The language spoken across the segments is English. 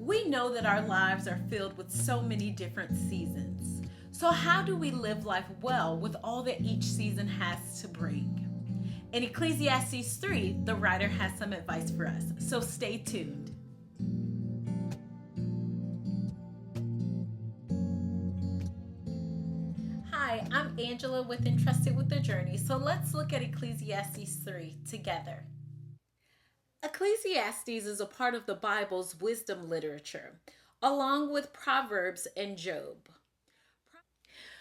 We know that our lives are filled with so many different seasons. So, how do we live life well with all that each season has to bring? In Ecclesiastes 3, the writer has some advice for us. So, stay tuned. Hi, I'm Angela with Entrusted with the Journey. So, let's look at Ecclesiastes 3 together. Ecclesiastes is a part of the Bible's wisdom literature, along with Proverbs and Job.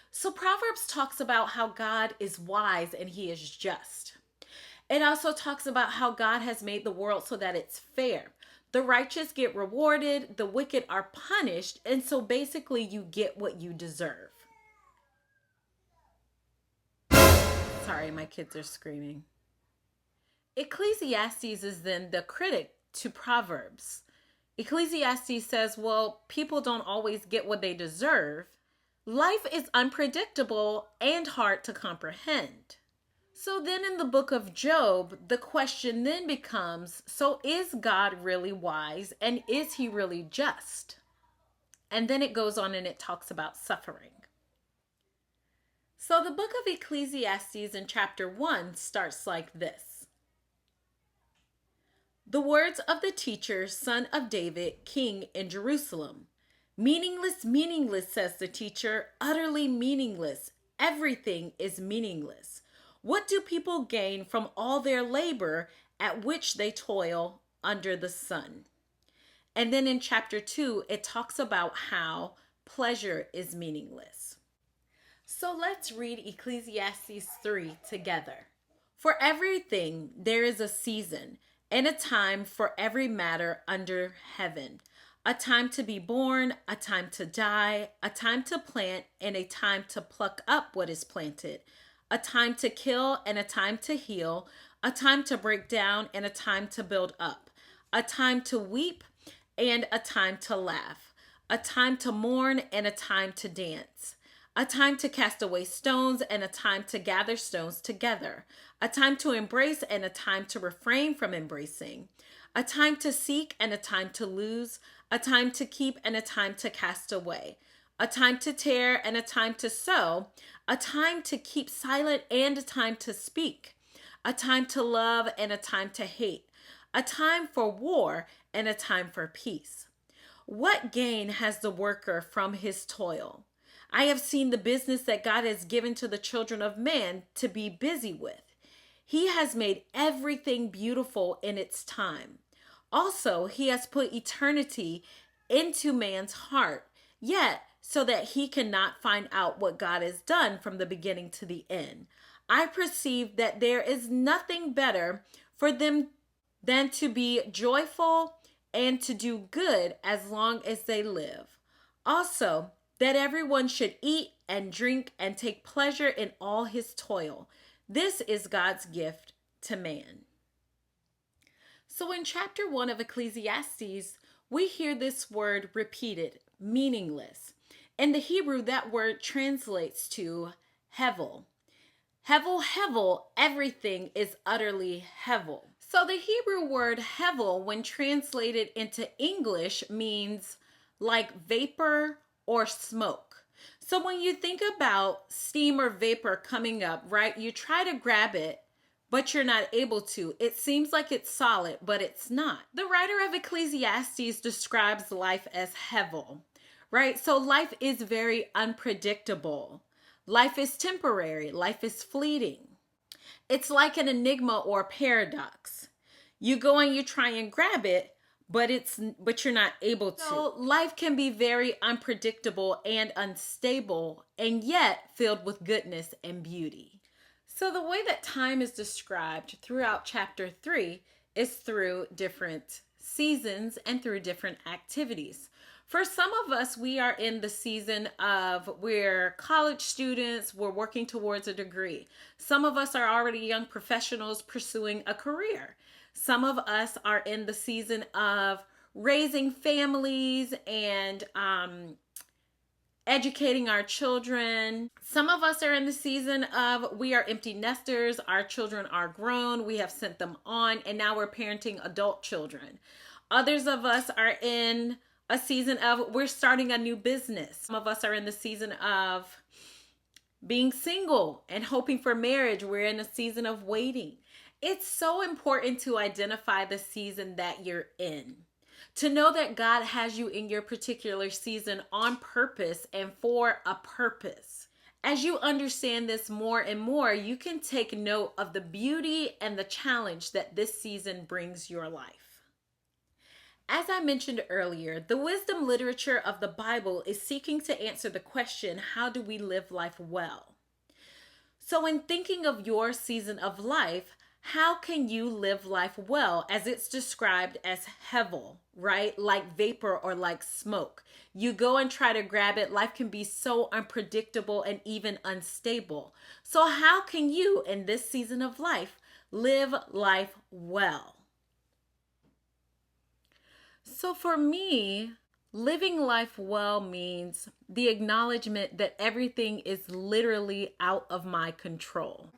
So Proverbs talks about how God is wise and he is just. It also talks about how God has made the world so that it's fair. The righteous get rewarded, the wicked are punished, and so basically you get what you deserve. Sorry, my kids are screaming. Ecclesiastes is then the critic to Proverbs. Ecclesiastes says, well, people don't always get what they deserve. Life is unpredictable and hard to comprehend. So then in the book of Job, the question then becomes, so is God really wise and is he really just? And then it goes on and it talks about suffering. So the book of Ecclesiastes in chapter 1 starts like this. The words of the teacher, son of David, king in Jerusalem. Meaningless, meaningless, says the teacher, utterly meaningless. Everything is meaningless. What do people gain from all their labor at which they toil under the sun? And then in chapter 2, it talks about how pleasure is meaningless. So let's read Ecclesiastes 3 together. For everything there is a season and a time for every matter under heaven. A time to be born, a time to die, a time to plant, and a time to pluck up what is planted, a time to kill and a time to heal, a time to break down and a time to build up, a time to weep and a time to laugh, a time to mourn and a time to dance, a time to cast away stones and a time to gather stones together, a time to embrace and a time to refrain from embracing, a time to seek and a time to lose, a time to keep and a time to cast away, a time to tear and a time to sow, a time to keep silent and a time to speak, a time to love and a time to hate, a time for war and a time for peace. What gain has the worker from his toil? I have seen the business that God has given to the children of man to be busy with. He has made everything beautiful in its time. Also, he has put eternity into man's heart, yet so that he cannot find out what God has done from the beginning to the end. I perceive that there is nothing better for them than to be joyful and to do good as long as they live. Also, that everyone should eat and drink and take pleasure in all his toil. This is God's gift to man. So in chapter 1 of Ecclesiastes, we hear this word repeated, meaningless. In the Hebrew, that word translates to hevel. Hevel, hevel, everything is utterly hevel. So the Hebrew word hevel, when translated into English, means like vapor or smoke. So when you think about steam or vapor coming up, right, you try to grab it, but you're not able to. It seems like it's solid, but it's not. The writer of Ecclesiastes describes life as hevel, right? So life is very unpredictable. Life is temporary. Life is fleeting. It's like an enigma or a paradox. You go and you try and grab it, but you're not able to. So life can be very unpredictable and unstable, and yet filled with goodness and beauty. So the way that time is described throughout chapter 3 is through different seasons and through different activities. For some of us, we are in the season of we're college students, we're working towards a degree. Some of us are already young professionals pursuing a career. Some of us are in the season of raising families and educating our children. Some of us are in the season of we are empty nesters. Our children are grown. We have sent them on and now we're parenting adult children. Others of us are in a season of we're starting a new business. Some of us are in the season of being single and hoping for marriage. We're in a season of waiting. It's so important to identify the season that you're in, to know that God has you in your particular season on purpose and for a purpose. As you understand this more and more, you can take note of the beauty and the challenge that this season brings your life. As I mentioned earlier, the wisdom literature of the Bible is seeking to answer the question, how do we live life well? So in thinking of your season of life, how can you live life well, as it's described as hevel, right? Like vapor or like smoke. You go and try to grab it. Life can be so unpredictable and even unstable. So how can you, in this season of life, live life well? So for me, living life well means the acknowledgement that everything is literally out of my control.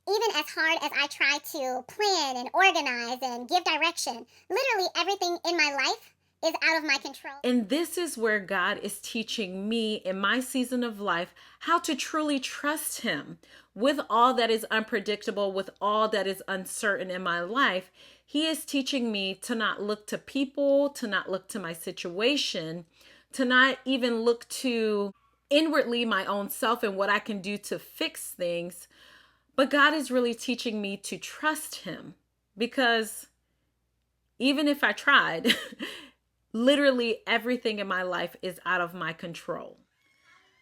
Even as hard as I try to plan and organize and give direction, literally everything in my life is out of my control. And this is where God is teaching me in my season of life how to truly trust Him with all that is unpredictable, with all that is uncertain in my life. He is teaching me to not look to people, to not look to my situation, to not even look to inwardly my own self and what I can do to fix things. But God is really teaching me to trust Him, because even if I tried, literally everything in my life is out of my control.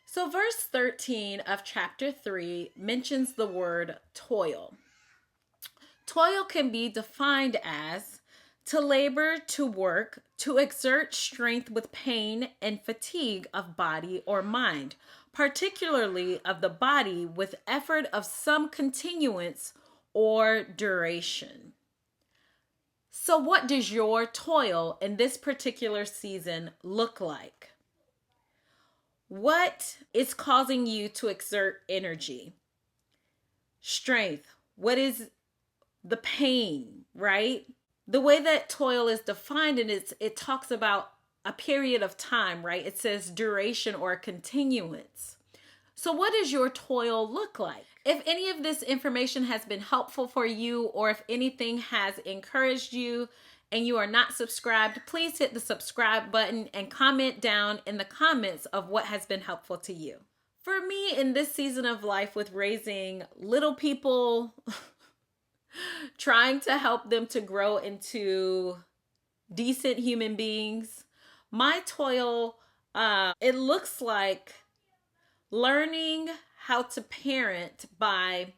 So verse 13 of chapter 3 mentions the word toil. Toil can be defined as to labor, to work, to exert strength with pain and fatigue of body or mind, particularly of the body, with effort of some continuance or duration. So what does your toil in this particular season look like? What is causing you to exert energy, strength? What is the pain, right? The way that toil is defined, and it talks about a period of time, right? It says duration or continuance. So what does your toil look like? If any of this information has been helpful for you, or if anything has encouraged you and you are not subscribed, please hit the subscribe button and comment down in the comments of what has been helpful to you. For me, in this season of life with raising little people, trying to help them to grow into decent human beings, my toil, it looks like learning how to parent by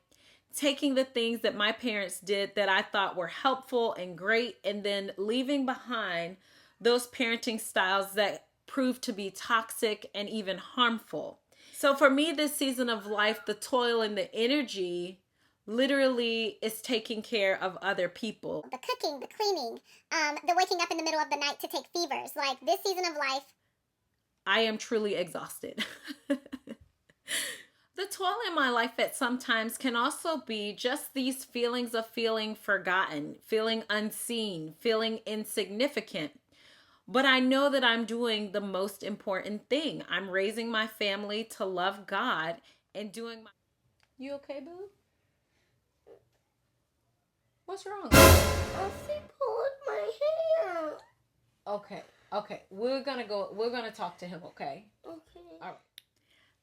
taking the things that my parents did that I thought were helpful and great, and then leaving behind those parenting styles that proved to be toxic and even harmful. So for me, this season of life, the toil and the energy literally is taking care of other people. The cooking, the cleaning, the waking up in the middle of the night to take fevers. Like this season of life, I am truly exhausted. The toil in my life at sometimes can also be just these feelings of feeling forgotten, feeling unseen, feeling insignificant. But I know that I'm doing the most important thing. I'm raising my family to love God and doing my... You okay, boo? What's wrong? she pulled my hair. Okay. We're gonna talk to him, okay? Okay. All right.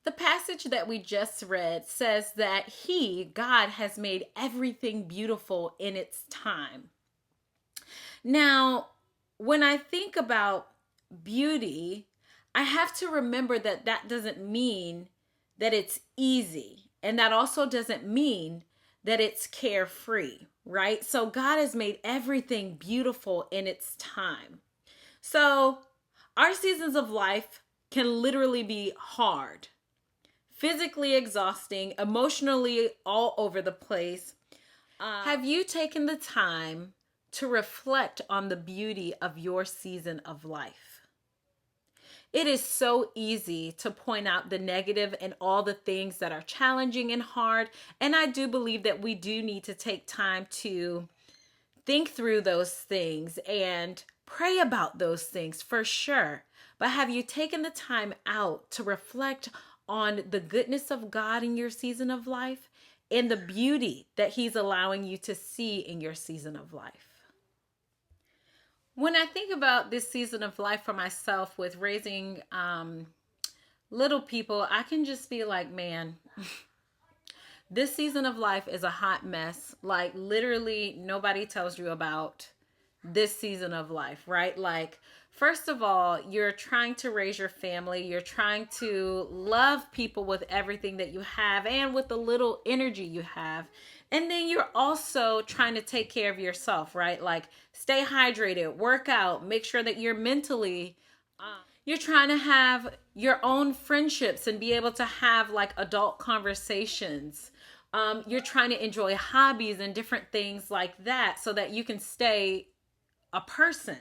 The passage that we just read says that God, has made everything beautiful in its time. Now, when I think about beauty, I have to remember that that doesn't mean that it's easy. And that also doesn't mean that it's carefree, right? So God has made everything beautiful in its time. So our seasons of life can literally be hard, physically exhausting, emotionally all over the place. Have you taken the time to reflect on the beauty of your season of life? It is so easy to point out the negative and all the things that are challenging and hard. And I do believe that we do need to take time to think through those things and Pray about those things for sure. But have you taken the time out to reflect on the goodness of God in your season of life and the beauty that He's allowing you to see in your season of life? When I think about this season of life for myself with raising little people, I can just be like, man, this season of life is a hot mess. Like, literally, nobody tells you about this season of life, right? Like, first of all, you're trying to raise your family. You're trying to love people with everything that you have and with the little energy you have. And then you're also trying to take care of yourself, right? Like, stay hydrated, work out, make sure that you're mentally you're trying to have your own friendships and be able to have like adult conversations. You're trying to enjoy hobbies and different things like that so that you can stay a person.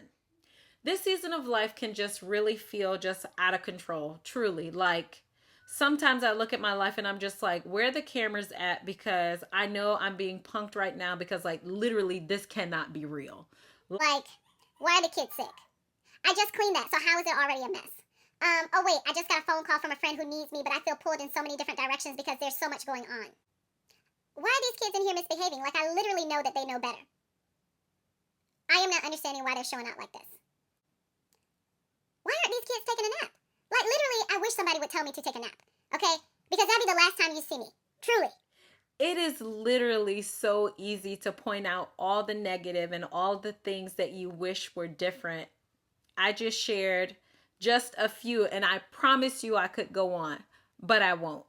This season of life can just really feel just out of control, truly. Like, sometimes I look at my life and I'm just like, where are the cameras at? Because I know I'm being punked right now because, like, literally, this cannot be real. Like, why are the kids sick? I just cleaned that, so how is it already a mess? Oh wait, I just got a phone call from a friend who needs me, but I feel pulled in so many different directions because there's so much going on. Why are these kids in here misbehaving? Like, I literally know that they know better. I am not understanding why they're showing out like this. Why aren't these kids taking a nap? Like, literally, I wish somebody would tell me to take a nap, okay? Because that'd be the last time you see me. Truly. It is literally so easy to point out all the negative and all the things that you wish were different. I just shared just a few, and I promise you I could go on, but I won't.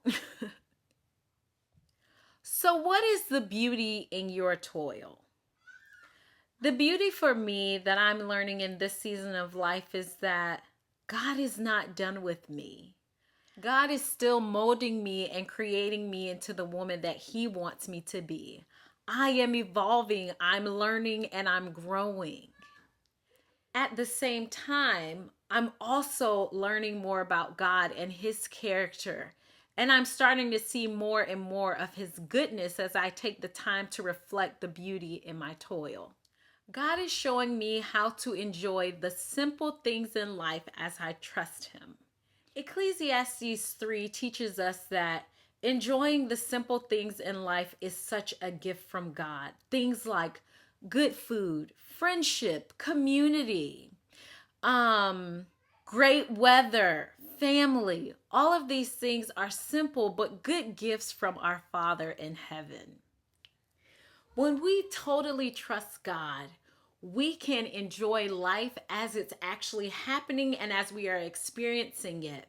So, what is the beauty in your toil? The beauty for me that I'm learning in this season of life is that God is not done with me. God is still molding me and creating me into the woman that He wants me to be. I am evolving, I'm learning, and I'm growing. At the same time, I'm also learning more about God and His character. And I'm starting to see more and more of His goodness as I take the time to reflect the beauty in my toil. God is showing me how to enjoy the simple things in life as I trust Him. Ecclesiastes 3 teaches us that enjoying the simple things in life is such a gift from God. Things like good food, friendship, community, great weather, family. All of these things are simple but good gifts from our Father in heaven. When we totally trust God, we can enjoy life as it's actually happening and as we are experiencing it,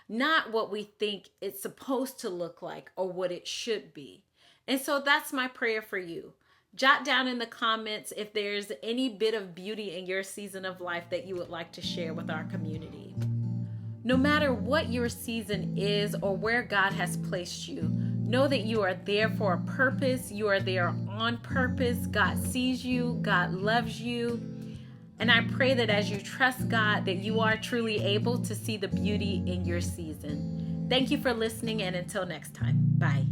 not what we think it's supposed to look like or what it should be. And so that's my prayer for you. Jot down in the comments if there's any bit of beauty in your season of life that you would like to share with our community. No matter what your season is or where God has placed you, know that you are there for a purpose. You are there on purpose. God sees you. God loves you. And I pray that as you trust God, that you are truly able to see the beauty in your season. Thank you for listening, and until next time, bye.